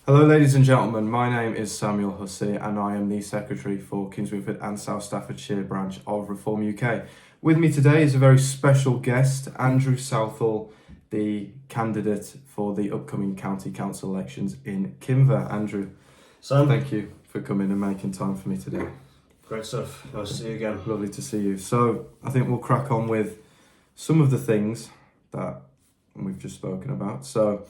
Hello ladies and gentlemen, my name is Samuel Hussey and I am the Secretary for Kingswinford and South Staffordshire branch of Reform UK. With me today is a very special guest, Andrew Southall, the candidate for the upcoming County Council elections in Kimver. Andrew, Sam, thank you for coming and making time for me today. great stuff. Nice to see you again. Lovely to see you. So I think we'll crack on with some of the things that we've just spoken about. So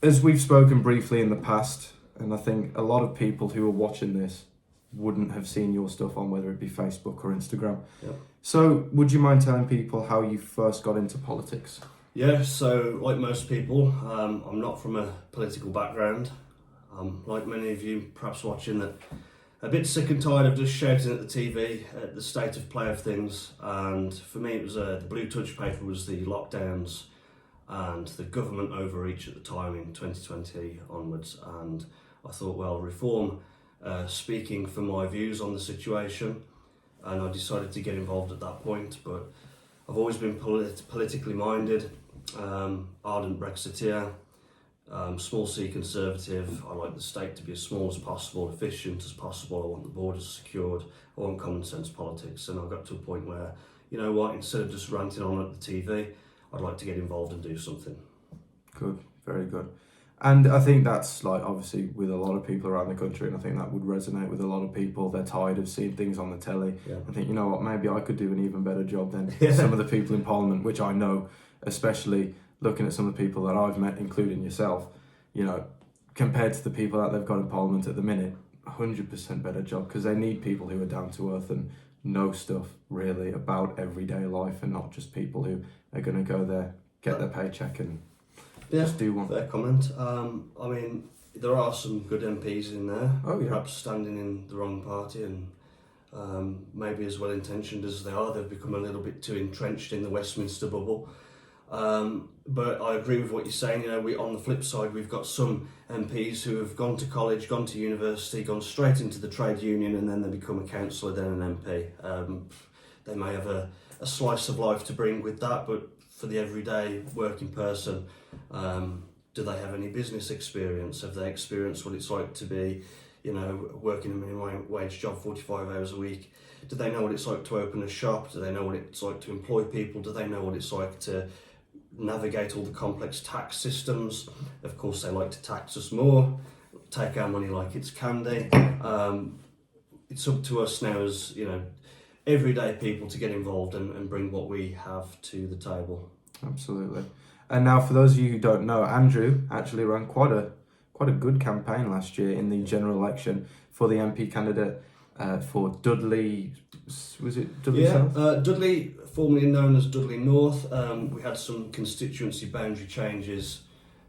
as we've spoken briefly in the past, and I think a lot of people who are watching this wouldn't have seen your stuff on whether it be Facebook or Instagram. Yep. So would you mind telling people how you first got into politics? Yeah, so like most people, I'm not from a political background. Like many of you perhaps watching, that a bit sick and tired of just shouting at the TV at the state of play of things. And for me, it was the blue touch paper was the lockdowns and the government overreach at the time in 2020 onwards. And I thought, well, Reform speaking for my views on the situation, and I decided to get involved at that point. But I've always been politically minded, ardent Brexiteer, small c Conservative. I like the state to be as small as possible, efficient as possible. I want the borders secured. I want common sense politics. And I got to a point where, you know what, instead of just ranting on at the TV, I'd like to get involved and do something. Good, very good. And I think that's like obviously with a lot of people around the country, and I think that would resonate with a lot of people. They're tired of seeing things on the telly. Yeah. I think, you know what, maybe I could do an even better job than Yeah. some of the people in Parliament, which I know, especially looking at some of the people that I've met, including yourself, you know, compared to the people that they've got in Parliament at the minute, 100% better job, because they need people who are down to earth and know stuff really about everyday life, and not just people who are going to go there, get their paycheck and just do one. Fair comment. I mean, there are some good MPs in there, Oh, yeah. perhaps standing in the wrong party, and maybe as well intentioned as they are, they've become a little bit too entrenched in the Westminster bubble. But I agree with what you're saying. You know, on the flip side, we've got some MPs who have gone to college, gone to university, gone straight into the trade union, and then they become a councillor, then an MP. They may have a slice of life to bring with that, but for the everyday working person, do they have any business experience? Have they experienced what it's like to be, you know, working a minimum wage job 45 hours a week? Do they know what it's like to open a shop? Do they know what it's like to employ people? Do they know what it's like to navigate all the complex tax systems? Of course, they like to tax us more, take our money like it's candy. It's up to us now as, you know, everyday people to get involved and bring what we have to the table. Absolutely. And now, for those of you who don't know, Andrew actually ran quite a good campaign last year in the general election for the MP candidate for Dudley. Was it Dudley South? Dudley, formerly known as Wordsley North. We had some constituency boundary changes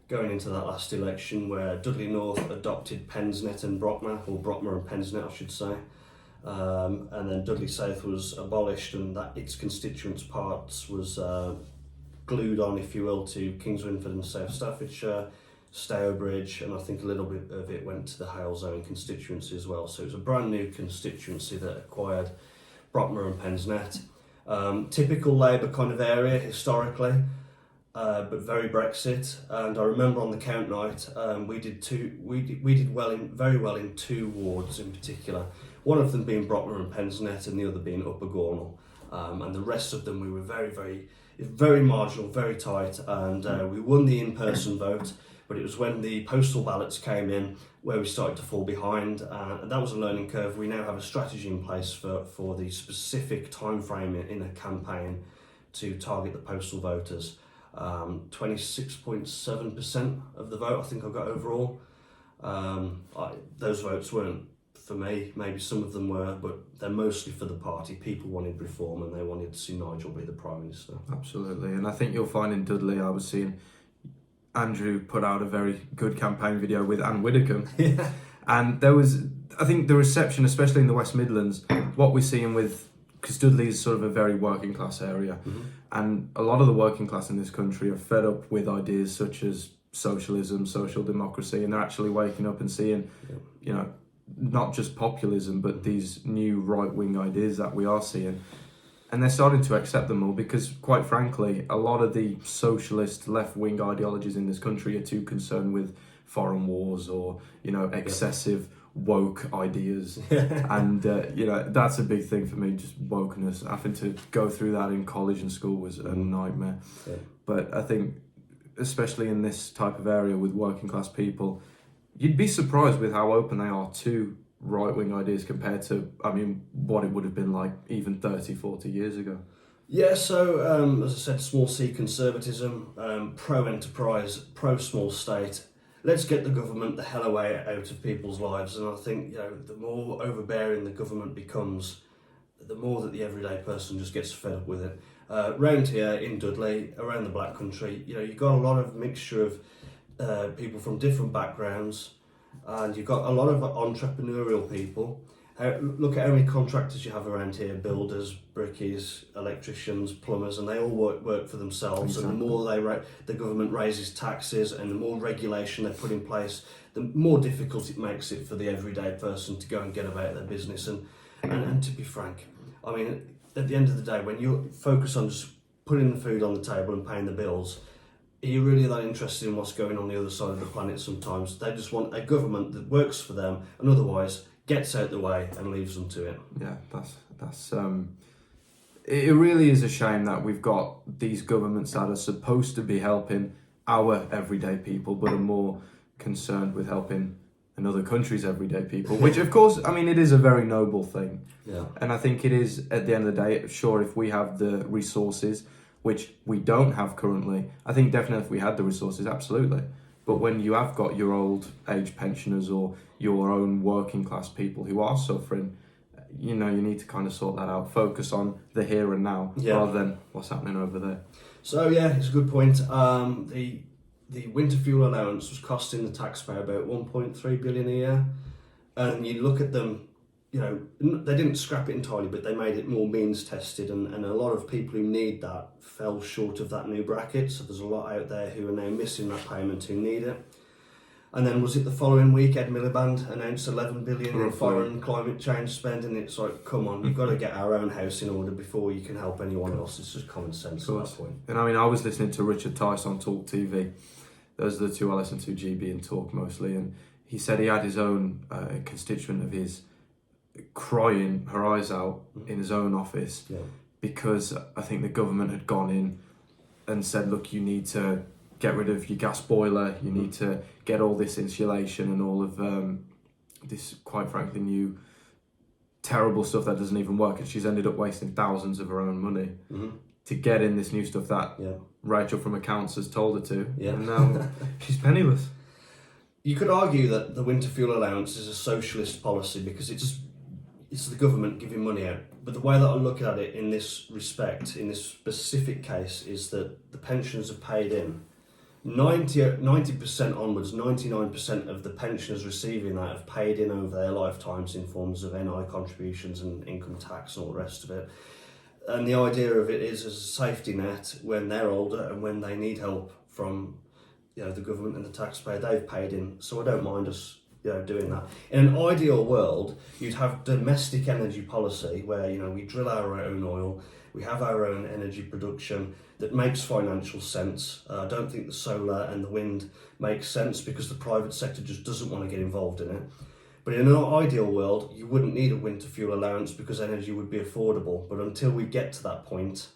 going into that last election, where Wordsley North adopted Pensnet and Brockmer, or Brockmer and Pensnet, I should say. And then Dudley South was abolished, and that its constituents parts was glued on, if you will, to Kingswinford and South Staffordshire, Stourbridge, and I think a little bit of it went to the Hale Zone constituency as well. So it was a brand new constituency that acquired Brockmer and Pensnet. Typical Labour kind of area historically, but very Brexit. And I remember on the count night, we did very well in two wards in particular. One of them being Brockmer and Pensnet, and the other being Upper Gornal. And the rest of them we were very marginal, very tight, and we won the in-person vote. But it was when the postal ballots came in where we started to fall behind, and that was a learning curve. We now have a strategy in place for the specific time frame in a campaign to target the postal voters. 26.7% of the vote I think I got overall. Those votes weren't for me, maybe some of them were, but they're mostly for the party. People wanted reform and they wanted to see Nigel be the Prime Minister. Absolutely. And I think you'll find in Dudley, I was seeing Andrew put out a very good campaign video with Anne Widdecombe. Yeah. And there was, I think the reception, especially in the West Midlands, what we're seeing with, because Dudley is sort of a very working class area, and a lot of the working class in this country are fed up with ideas such as socialism, social democracy, and they're actually waking up and seeing, you know, not just populism, but these new right-wing ideas that we are seeing. And they're starting to accept them more because, quite frankly, a lot of the socialist left-wing ideologies in this country are too concerned with foreign wars or, excessive woke ideas. And, that's a big thing for me, just wokeness. Having to go through that in college and school was a nightmare. Yeah. But I think, especially in this type of area with working class people, you'd be surprised with how open they are to right-wing ideas compared to, what it would have been like even 30, 40 years ago. Yeah, so as I said, small c conservatism, pro-enterprise, pro-small state. Let's get the government the hell away out of people's lives. And I think, the more overbearing the government becomes, the more that the everyday person just gets fed up with it. Round here in Dudley, around the Black Country, you've got a lot of mixture of people from different backgrounds, and you've got a lot of entrepreneurial people. Look at how many contractors you have around here: builders, brickies, electricians, plumbers, and they all work for themselves. Exactly. And the more the government raises taxes and the more regulation they put in place, the more difficult it makes it for the everyday person to go and get about their business. And to be frank, at the end of the day, when you focus on just putting the food on the table and paying the bills, are you really that interested in what's going on the other side of the planet sometimes? They just want a government that works for them and otherwise gets out the way and leaves them to it. Yeah, that's it really is a shame that we've got these governments that are supposed to be helping our everyday people, but are more concerned with helping another country's everyday people, which of course, it is a very noble thing. Yeah. And I think it is, at the end of the day, sure, if we have the resources, which we don't have currently, I think definitely if we had the resources, absolutely. But when you have got your old age pensioners or your own working class people who are suffering, you need to kind of sort that out. Focus on the here and now rather than what's happening over there. So yeah, it's a good point. The winter fuel allowance was costing the taxpayer about 1.3 billion a year, and you look at them, they didn't scrap it entirely, but they made it more means tested, and a lot of people who need that fell short of that new bracket. So there's a lot out there who are now missing that payment who need it. And then was it the following week, Ed Miliband announced 11 billion in foreign climate change spending. It's like, come on, you've got to get our own house in order before you can help anyone else. It's just common sense at that point. And I was listening to Richard Tice on Talk TV. Those are the two I listen to, GB and Talk mostly. And he said he had his own constituent of his crying her eyes out in his own office because I think the government had gone in and said, look, you need to get rid of your gas boiler, you need to get all this insulation and all of this, quite frankly, new terrible stuff that doesn't even work. And she's ended up wasting thousands of her own money to get in this new stuff that Rachel from accounts has told her to. And now she's penniless. You could argue that the winter fuel allowance is a socialist policy because it's the government giving money out. But the way that I look at it in this respect, in this specific case, is that the pensioners are paid in. 90% onwards, 99% of the pensioners receiving that have paid in over their lifetimes in forms of NI contributions and income tax and all the rest of it. And the idea of it is as a safety net when they're older and when they need help from the government and the taxpayer, they've paid in. So I don't mind us doing that. In an ideal world, you'd have domestic energy policy where we drill our own oil, we have our own energy production that makes financial sense. I don't think the solar and the wind makes sense because the private sector just doesn't want to get involved in it. But in an ideal world, you wouldn't need a winter fuel allowance because energy would be affordable. But until we get to that point,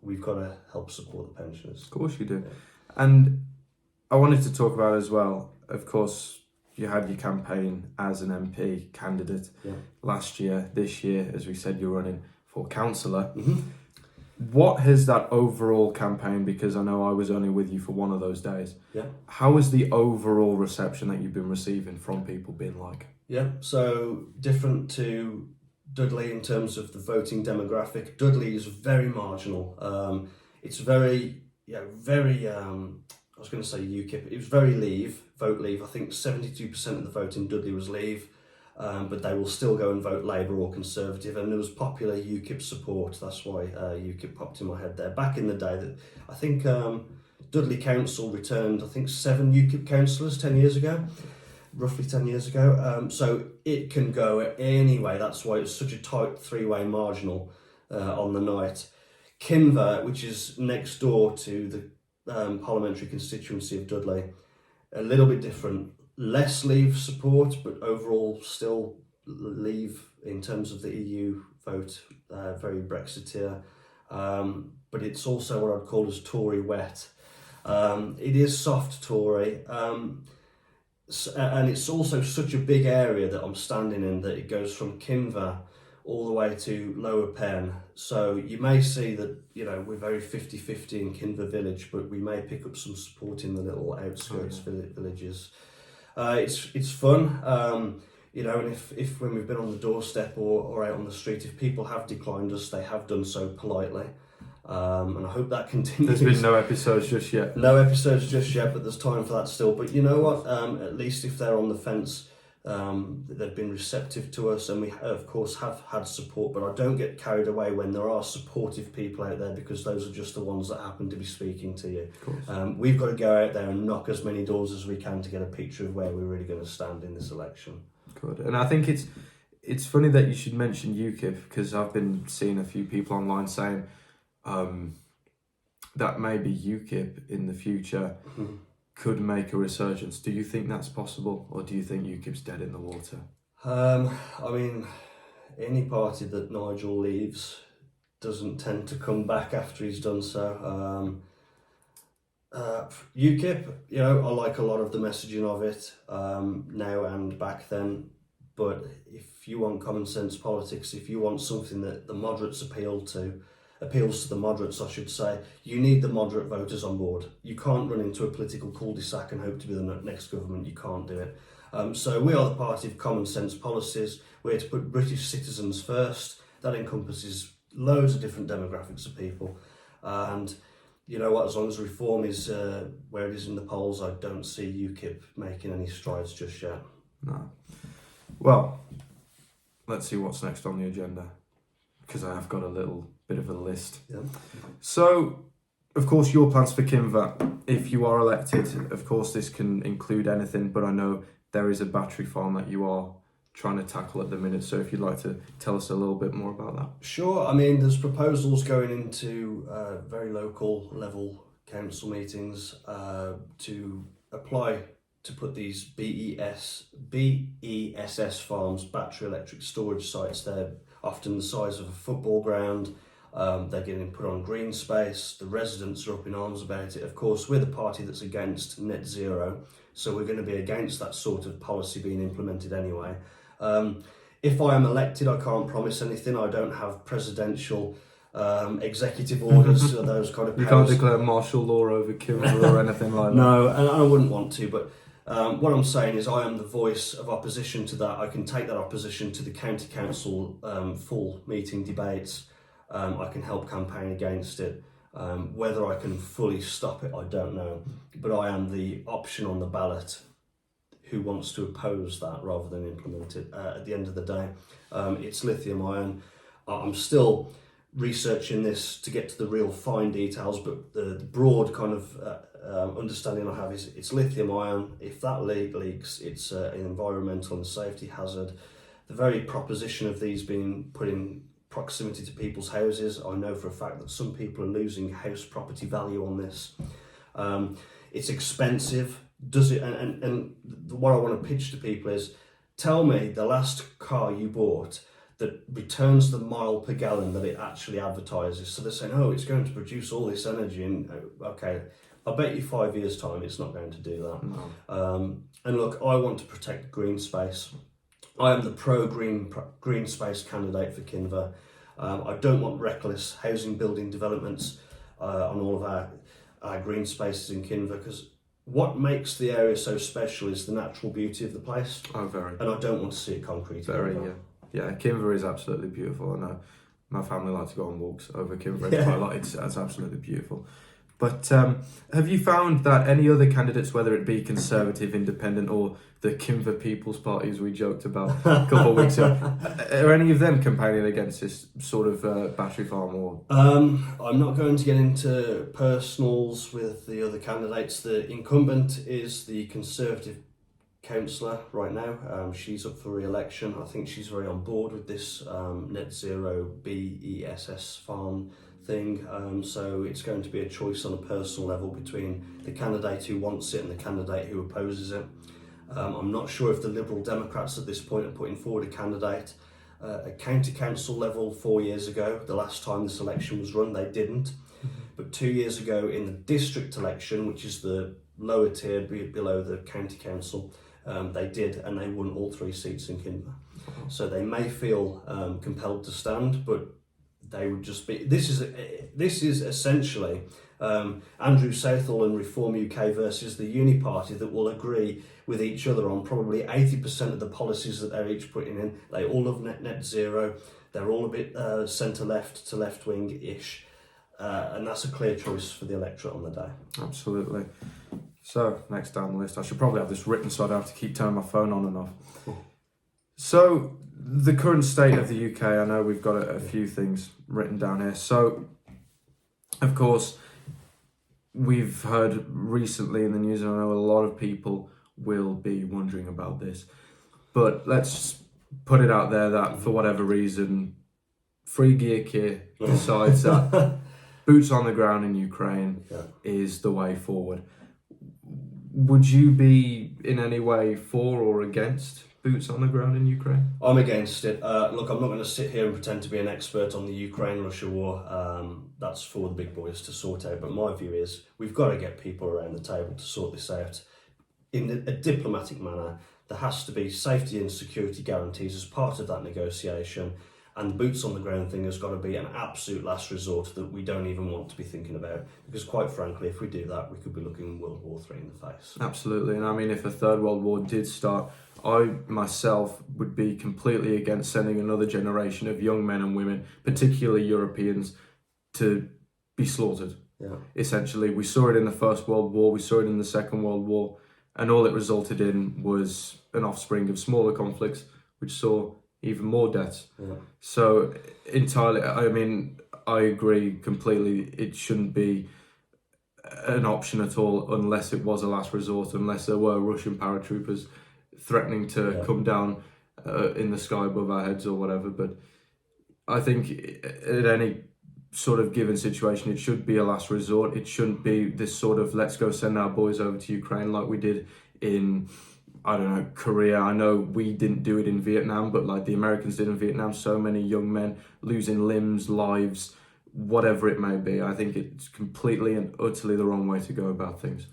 we've got to help support the pensioners. Of course you do. And I wanted to talk about as well, of course, you had your campaign as an MP candidate last year. This year, as we said, you're running for councillor. What has that overall campaign, because I know I was only with you for one of those days, how has the overall reception that you've been receiving from people been like? So different to Dudley in terms of the voting demographic. Dudley is very marginal. It's very, I was going to say UKIP. It was very vote Leave. I think 72% of the vote in Dudley was Leave, but they will still go and vote Labour or Conservative. And there was popular UKIP support. That's why UKIP popped in my head there. Back in the day, that I think Dudley Council returned, 7 UKIP councillors 10 years ago, roughly 10 years ago. So it can go anyway. That's why it's such a tight three-way marginal. on the night. Kinver, which is next door to the parliamentary constituency of Dudley, a little bit different. Less Leave support, but overall still Leave in terms of the EU vote, very Brexiteer. But it's also what I'd call as Tory wet. It is soft Tory, and it's also such a big area that I'm standing in that it goes from Kinver all the way to Lower Penn. So you may see that, we're very 50-50 in Kinver village, but we may pick up some support in the little outskirts villages. It's fun, and if when we've been on the doorstep or out on the street, if people have declined us, they have done so politely. And I hope that continues. There's been no episodes just yet. No episodes just yet, but there's time for that still. But you know what? At least if they're on the fence, they've been receptive to us, and we of course have had support. But I don't get carried away when there are supportive people out there, because those are just the ones that happen to be speaking to you. We've got to go out there and knock as many doors as we can to get a picture of where we're really going to stand in this election. Good. And I think it's funny that you should mention UKIP, because I've been seeing a few people online saying that maybe UKIP in the future could make a resurgence. Do you think that's possible, or do you think UKIP's dead in the water? I mean, any party that Nigel leaves doesn't tend to come back after he's done so. UKIP, I like a lot of the messaging of it now and back then, but if you want common sense politics, if you want something that the moderates appeals to the moderates, I should say, you need the moderate voters on board. You can't run into a political cul-de-sac and hope to be the next government. You can't do it. So we are the party of common sense policies. We're to put British citizens first. That encompasses loads of different demographics of people. And you know what, as long as reform is where it is in the polls, I don't see UKIP making any strides just yet. No. Well, let's see what's next on the agenda, because I have got a little bit of a list. Yeah. So, of course, your plans for Kinver, if you are elected, of course, this can include anything, but I know there is a battery farm that you are trying to tackle at the minute. So if you'd like to tell us a little bit more about that. Sure. I mean, there's proposals going into very local level council meetings to apply to put these BESS farms, battery electric storage sites. They're often the size of a football ground. They're getting put on green space. The residents are up in arms about it. Of course, we're the party that's against net zero, so we're going to be against that sort of policy being implemented anyway. If I am elected, I can't promise anything. I don't have presidential executive orders or those kind of powers. You can't declare martial law over Kinver or anything like that. No, and I wouldn't want to, but what I'm saying is I am the voice of opposition to that. I can take that opposition to the county council full meeting debates. I can help campaign against it. Whether I can fully stop it, I don't know. But I am the option on the ballot who wants to oppose that rather than implement it. At the end of the day, it's lithium ion. I'm still researching this to get to the real fine details, but the broad kind of understanding I have is it's lithium ion. If that leaks, it's an environmental and safety hazard. The very proposition of these being put in proximity to people's houses, I know for a fact that some people are losing house property value on this. It's expensive. Does it? And what I want to pitch to people is, tell me the last car you bought that returns the mile per gallon that it actually advertises. So they're saying, oh, it's going to produce all this energy, and okay, I bet you 5 years' time it's not going to do that. No. And look, I want to protect green space. I am the pro-green space candidate for Kinver. I don't want reckless housing building developments on all of our green spaces in Kinver, because what makes the area so special is the natural beauty of the place. Oh, very. And I don't want to see it concrete. Very, yeah. Yeah, Kinver is absolutely beautiful. I know my family like to go on walks over Kinver. Yeah. It's absolutely beautiful. But have you found that any other candidates, whether it be Conservative, Independent, or the Kinver People's Party, as we joked about a couple of weeks ago, are any of them campaigning against this sort of battery farm? Or I'm not going to get into personals with the other candidates. The incumbent is the Conservative councillor right now. She's up for re-election. I think she's very on board with this net zero BESS farm thing. So it's going to be a choice on a personal level between the candidate who wants it and the candidate who opposes it. I'm not sure if the Liberal Democrats at this point are putting forward a candidate. At county council level 4 years ago, the last time this election was run, they didn't. But 2 years ago in the district election, which is the lower tier below the county council, they did, and they won all 3 seats in Kingswinford. So they may feel compelled to stand, but they would just be. This is essentially Andrew Southall and Reform UK versus the Uni Party that will agree with each other on probably 80% of the policies that they're each putting in. They all love net zero. They're all a bit centre left to left wing ish. And that's a clear choice for the electorate on the day. Absolutely. So, next down the list, I should probably have this written so I don't have to keep turning my phone on and off. So, the current state of the UK, I know we've got a few things written down here. So, of course, we've heard recently in the news, and I know a lot of people will be wondering about this, but let's put it out there that for whatever reason, Free Gear Kit decides that boots on the ground in Ukraine is the way forward. Would you be in any way for or against boots on the ground in Ukraine? I'm against it. Look, I'm not going to sit here and pretend to be an expert on the Ukraine-Russia war. That's for the big boys to sort out. But my view is we've got to get people around the table to sort this out in a diplomatic manner. There has to be safety and security guarantees as part of that negotiation. And the boots on the ground thing has got to be an absolute last resort that we don't even want to be thinking about. Because quite frankly, if we do that, we could be looking World War III in the face. Absolutely. And I mean, if a third world war did start, I myself would be completely against sending another generation of young men and women, particularly Europeans, to be slaughtered. Yeah. Essentially, we saw it in the First World War, we saw it in the Second World War, and all it resulted in was an offspring of smaller conflicts, which saw even more deaths. Yeah. So entirely, I mean, I agree completely. It shouldn't be an option at all unless it was a last resort, unless there were Russian paratroopers threatening to come down in the sky above our heads or whatever. But I think at any sort of given situation, it should be a last resort. It shouldn't be this sort of let's go send our boys over to Ukraine like we did in, I don't know, Korea. I know we didn't do it in Vietnam, but like the Americans did in Vietnam, so many young men losing limbs, lives, whatever it may be. I think it's completely and utterly the wrong way to go about things.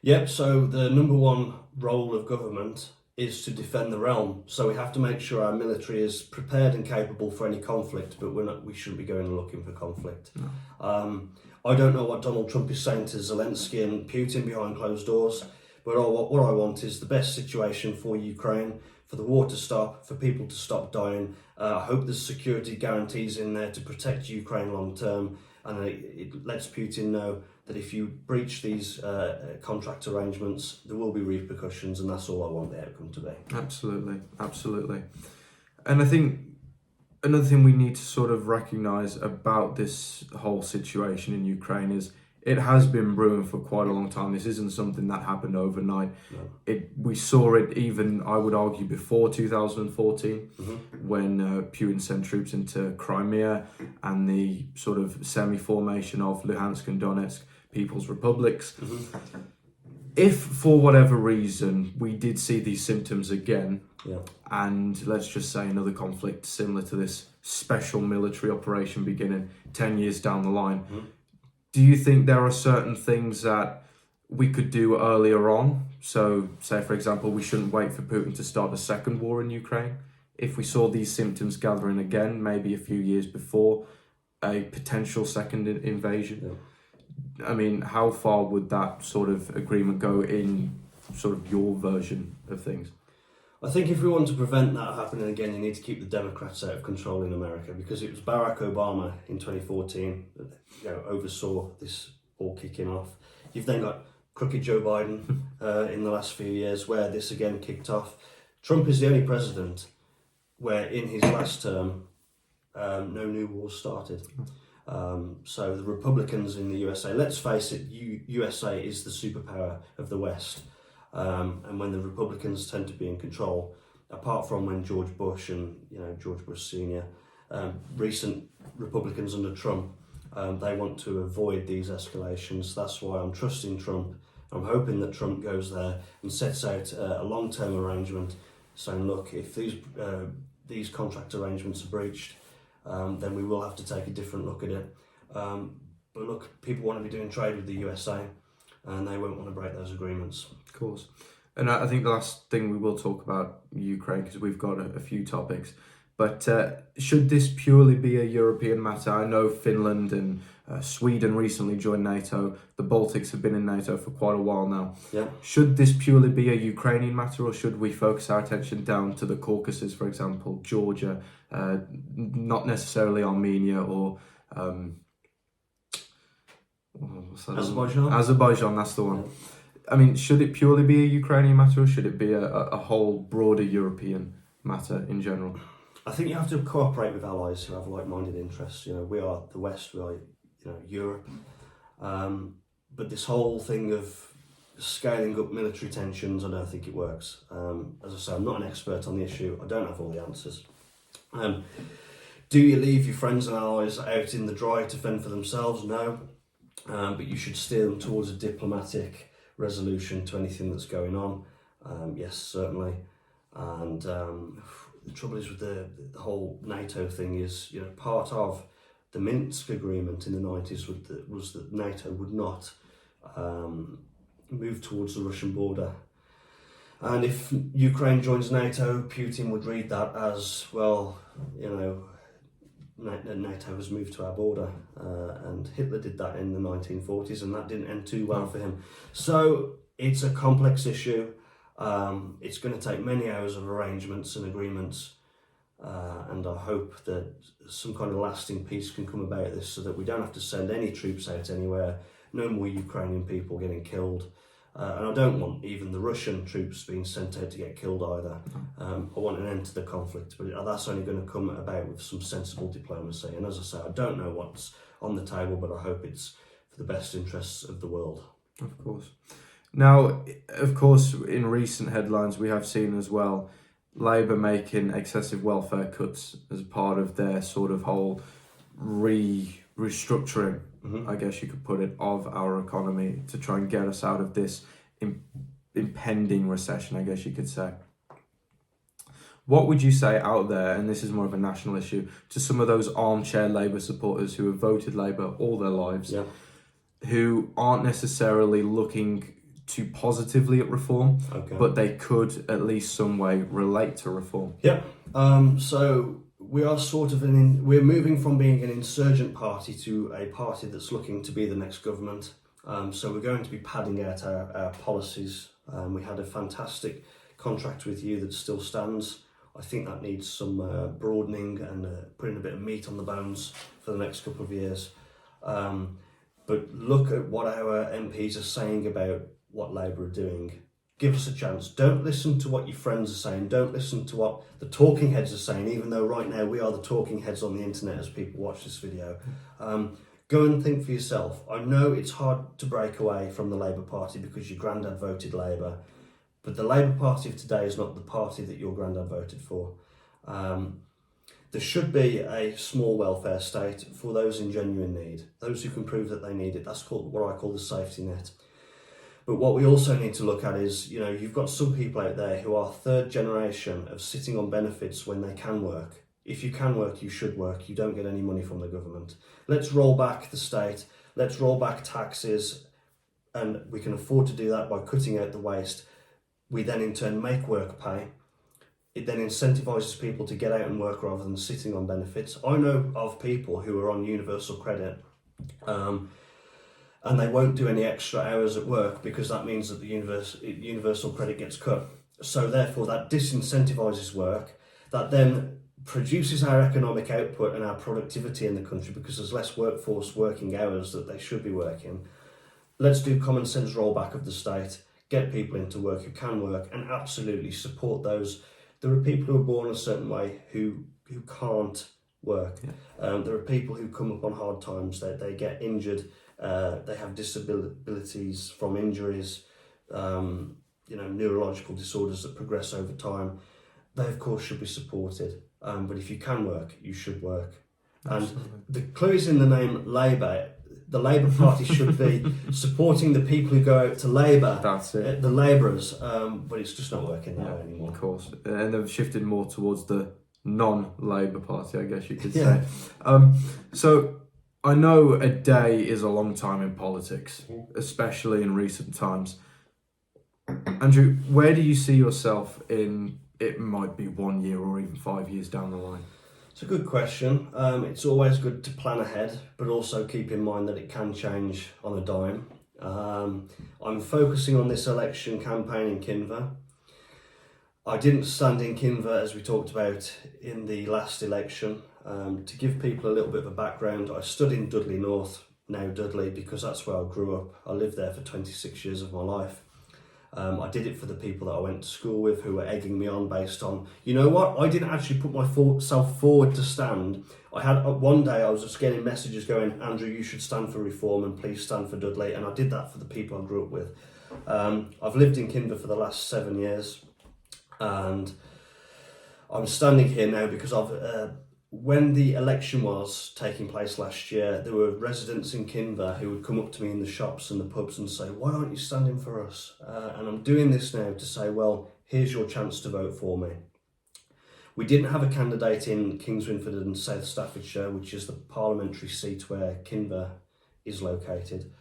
Yep, so the number one role of government is to defend the realm. So we have to make sure our military is prepared and capable for any conflict, but we shouldn't be going and looking for conflict. No. I don't know what Donald Trump is saying to Zelensky and Putin behind closed doors, but what I want is the best situation for Ukraine, for the war to stop, for people to stop dying. I hope there's security guarantees in there to protect Ukraine long term, and it lets Putin know that if you breach these contract arrangements, there will be repercussions, and that's all I want the outcome to be. Absolutely, absolutely. And I think another thing we need to sort of recognise about this whole situation in Ukraine is it has been brewing for quite a long time. This isn't something that happened overnight. No. We saw it even, I would argue, before 2014, when Putin sent troops into Crimea and the sort of semi-formation of Luhansk and Donetsk People's Republics. If for whatever reason we did see these symptoms again, and let's just say another conflict similar to this special military operation beginning 10 years down the line, do you think there are certain things that we could do earlier on? So, say for example, we shouldn't wait for Putin to start a second war in Ukraine. If we saw these symptoms gathering again, maybe a few years before a potential second invasion, I mean, how far would that sort of agreement go in sort of your version of things? I think if we want to prevent that happening again, you need to keep the Democrats out of control in America, because it was Barack Obama in 2014 that oversaw this all kicking off. You've then got crooked Joe Biden in the last few years where this again kicked off. Trump is the only president where in his last term no new wars started. So the Republicans in the USA, let's face it, USA is the superpower of the West. And when the Republicans tend to be in control, apart from when George Bush and George Bush Senior, recent Republicans under Trump, they want to avoid these escalations. That's why I'm trusting Trump. I'm hoping that Trump goes there and sets out a long-term arrangement, saying, look, if these contract arrangements are breached, then we will have to take a different look at it. But look, people want to be doing trade with the USA, and they won't want to break those agreements. Of course. And I think the last thing we will talk about Ukraine, because we've got a few topics, but should this purely be a European matter? I know Finland and Sweden recently joined NATO. The Baltics have been in NATO for quite a while now. Yeah. Should this purely be a Ukrainian matter, or should we focus our attention down to the Caucasus, for example, Georgia, not necessarily Armenia or... Azerbaijan, that's the one. I mean, should it purely be a Ukrainian matter, or should it be a whole broader European matter in general? I think you have to cooperate with allies who have like-minded interests. We are the West, we are Europe. But this whole thing of scaling up military tensions, I don't think it works. As I say, I'm not an expert on the issue. I don't have all the answers. Do you leave your friends and allies out in the dry to fend for themselves? No. But you should steer them towards a diplomatic resolution to anything that's going on. Yes, certainly. And the trouble is with the whole NATO thing is, part of the Minsk agreement in the 90s was that NATO would not move towards the Russian border. And if Ukraine joins NATO, Putin would read that as, well, NATO has moved to our border, and Hitler did that in the 1940s, and that didn't end too well for him. So it's a complex issue. It's going to take many hours of arrangements and agreements, and I hope that some kind of lasting peace can come about this, so that we don't have to send any troops out anywhere, no more Ukrainian people getting killed. And I don't want even the Russian troops being sent out to get killed either. I want an end to the conflict, but that's only going to come about with some sensible diplomacy. And as I say, I don't know what's on the table, but I hope it's for the best interests of the world. Of course. Now, of course, in recent headlines, we have seen as well Labour making excessive welfare cuts as part of their sort of whole restructuring, I guess you could put it, of our economy to try and get us out of this impending recession, I guess you could say. What would you say out there, and this is more of a national issue, to some of those armchair Labour supporters who have voted Labour all their lives, who aren't necessarily looking too positively at reform, but they could at least some way relate to reform? So we are we're moving from being an insurgent party to a party that's looking to be the next government. So we're going to be padding out our policies. We had a fantastic contract with you that still stands. I think that needs some broadening and putting a bit of meat on the bones for the next couple of years. But look at what our MPs are saying about what Labour are doing. Give us a chance. Don't listen to what your friends are saying. Don't listen to what the talking heads are saying, even though right now we are the talking heads on the internet as people watch this video. Go and think for yourself. I know it's hard to break away from the Labour Party because your granddad voted Labour, but the Labour Party of today is not the party that your granddad voted for. There should be a small welfare state for those in genuine need, those who can prove that they need it. That's called what I call the safety net. But what we also need to look at is, you've got some people out there who are third generation of sitting on benefits when they can work. If you can work, you should work. You don't get any money from the government. Let's roll back the state. Let's roll back taxes. And we can afford to do that by cutting out the waste. We then in turn make work pay. It then incentivises people to get out and work rather than sitting on benefits. I know of people who are on universal credit, and they won't do any extra hours at work because that means that the universal credit gets cut. So therefore that disincentivises work. That then produces our economic output and our productivity in the country because there's less workforce working hours that they should be working. Let's do common sense rollback of the state, get people into work who can work, and absolutely support those. There are people who are born a certain way who can't work. There are people who come up on hard times, they get injured, they have disabilities from injuries. neurological disorders that progress over time, they of course should be supported. But if you can work, you should work. Absolutely. And the clue is in the name Labour. The Labour Party should be supporting the people who go out to Labour. That's it. The labourers, but it's just not working that way anymore. Of course, and they've shifted more towards the non-Labour Party, I guess you could Yeah. say. So I know a day is a long time in politics, especially in recent times. Andrew, where do you see yourself in, it might be 1 year or even 5 years down the line? It's a good question. It's always good to plan ahead, but also keep in mind that it can change on a dime. I'm focusing on this election campaign in Kinver. I didn't stand in Kinver, as we talked about in the last election. To give people a little bit of a background, I stood in Dudley North, now Dudley, because that's where I grew up. I lived there for 26 years of my life. I did it for the people that I went to school with who were egging me on based on, you know what, I didn't actually put myself forward to stand. One day I was just getting messages going, Andrew, you should stand for reform and please stand for Dudley. And I did that for the people I grew up with. I've lived in Kinver for the last 7 years. And I'm standing here now because when the election was taking place last year, there were residents in Kinver who would come up to me in the shops and the pubs and say, why aren't you standing for us? And I'm doing this now to say, well, here's your chance to vote for me. We didn't have a candidate in Kingswinford and South Staffordshire, which is the parliamentary seat where Kinver is located.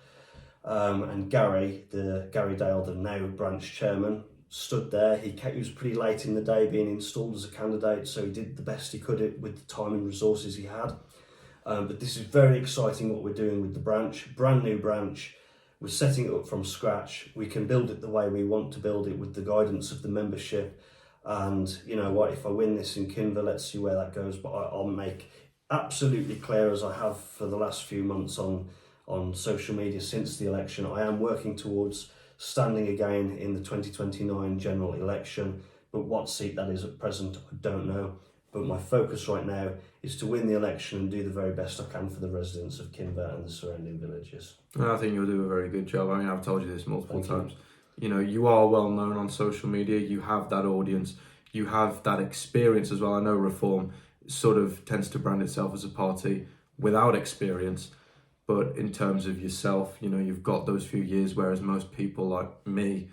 And Gary Dale, the now branch chairman, stood there. He was pretty late in the day being installed as a candidate, so he did the best he could with the time and resources he had. But this is very exciting what we're doing with the branch, brand new branch. We're setting it up from scratch. We can build it the way we want to build it with the guidance of the membership. And you know what, if I win this in Kinver, let's see where that goes. But I'll make absolutely clear, as I have for the last few months on social media since the election, I am working towards standing again in the 2029 general election, but what seat that is at present, I don't know. But my focus right now is to win the election and do the very best I can for the residents of Kinver and the surrounding villages. And I think you'll do a very good job. I mean, I've told you this multiple times. You know, you are well known on social media, you have that audience, you have that experience as well. I know Reform sort of tends to brand itself as a party without experience. But in terms of yourself, you know, you've got those few years, whereas most people like me,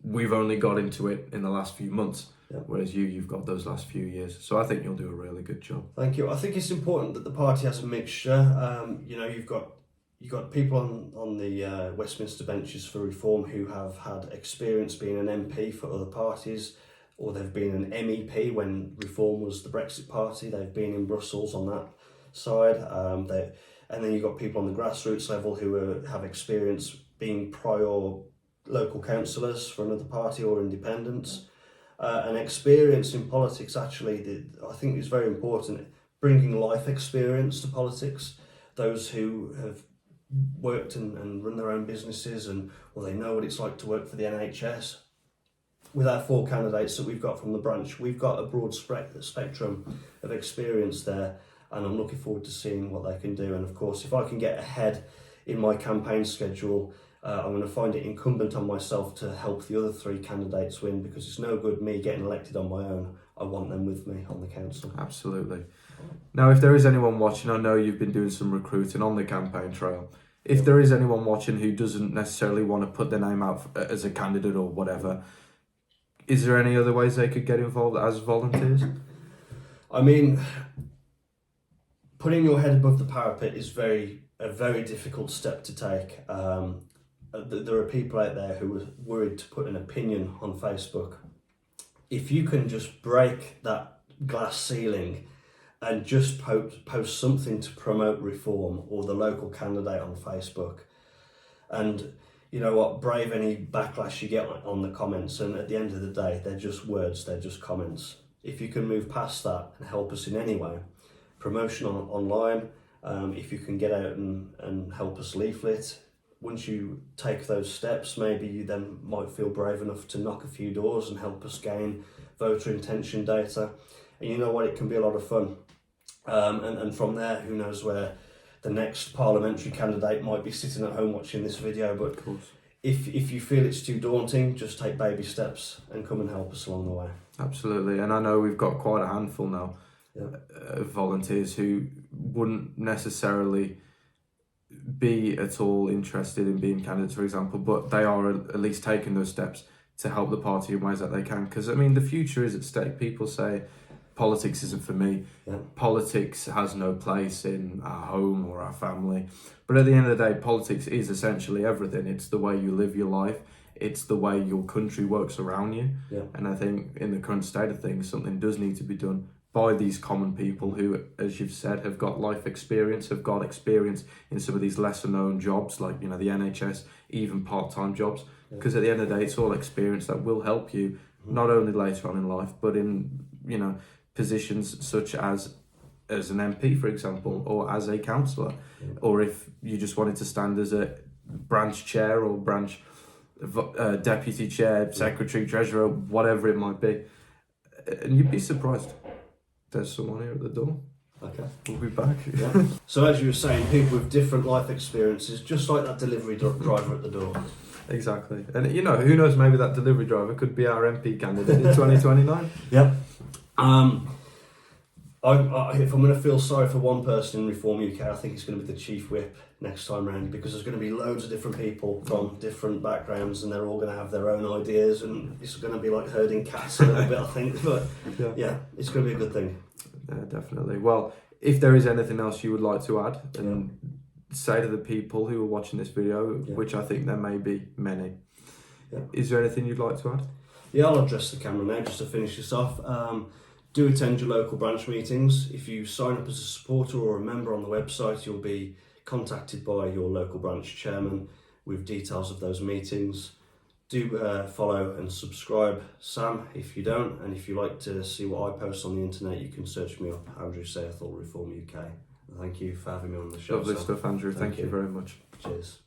we've only got into it in the last few months, whereas you've got those last few years. So I think you'll do a really good job. Thank you. I think it's important that the party has a mixture. You've got people on the Westminster benches for Reform who have had experience being an MP for other parties, or they've been an MEP when Reform was the Brexit Party. They've been in Brussels on that side. And then you've got people on the grassroots level who have experience being prior local councillors for another party or independents. And experience in politics, actually, I think is very important, bringing life experience to politics. Those who have worked and run their own businesses they know what it's like to work for the NHS. With our 4 candidates that we've got from the branch, we've got a broad spectrum of experience there. And I'm looking forward to seeing what they can do. And of course, if I can get ahead in my campaign schedule, I'm going to find it incumbent on myself to help the other 3 candidates win, because it's no good me getting elected on my own. I want them with me on the council. Absolutely. Now, if there is anyone watching, I know you've been doing some recruiting on the campaign trail. If there is anyone watching who doesn't necessarily want to put their name out as a candidate or whatever, is there any other ways they could get involved as volunteers? I mean, putting your head above the parapet is a very difficult step to take. There are people out there who are worried to put an opinion on Facebook. If you can just break that glass ceiling and just post something to promote Reform or the local candidate on Facebook, and you know what, brave any backlash you get on the comments, and at the end of the day, they're just words, they're just comments. If you can move past that and help us in any way, promotion online, if you can get out and help us leaflet. Once you take those steps, maybe you then might feel brave enough to knock a few doors and help us gain voter intention data. And you know what, it can be a lot of fun. And from there, who knows where the next parliamentary candidate might be sitting at home watching this video. But if you feel it's too daunting, just take baby steps and come and help us along the way. Absolutely, and I know we've got quite a handful now Yeah. of volunteers who wouldn't necessarily be at all interested in being candidates, for example, but they are at least taking those steps to help the party in ways that they can. Because, I mean, the future is at stake. People say politics isn't for me. Yeah. Politics has no place in our home or our family. But at the end of the day, politics is essentially everything. It's the way you live your life. It's the way your country works around you. Yeah. And I think in the current state of things, something does need to be done by these common people who, as you've said, have got life experience, have got experience in some of these lesser known jobs like, the NHS, even part-time jobs. Because at the end of the day, it's all experience that will help you, not only later on in life, but in, positions such as an MP, for example, or as a councillor, or if you just wanted to stand as a branch chair or branch deputy chair, secretary, treasurer, whatever it might be. And you'd be surprised. There's someone here at the door. Okay. We'll be back. Yeah. So as you were saying, people with different life experiences, just like that delivery driver at the door. Exactly. And who knows, maybe that delivery driver could be our MP candidate in 2029. Yep. If I'm going to feel sorry for one person in Reform UK, I think it's going to be the chief whip next time round, because there's going to be loads of different people from different backgrounds and they're all going to have their own ideas, and it's going to be like herding cats a little bit, I think. But yeah, it's going to be a good thing. Yeah, definitely. Well, if there is anything else you would like to add and say to the people who are watching this video, which I think there may be many, is there anything you'd like to add? Yeah, I'll address the camera now just to finish this off. Do attend your local branch meetings. If you sign up as a supporter or a member on the website, you'll be contacted by your local branch chairman with details of those meetings. Do follow and subscribe Sam if you don't, and if you like to see what I post on the internet, you can search me up, Andrew Southall, Reform UK. Thank you for having me on the show. Lovely stuff, Andrew. Thank you very much. Cheers.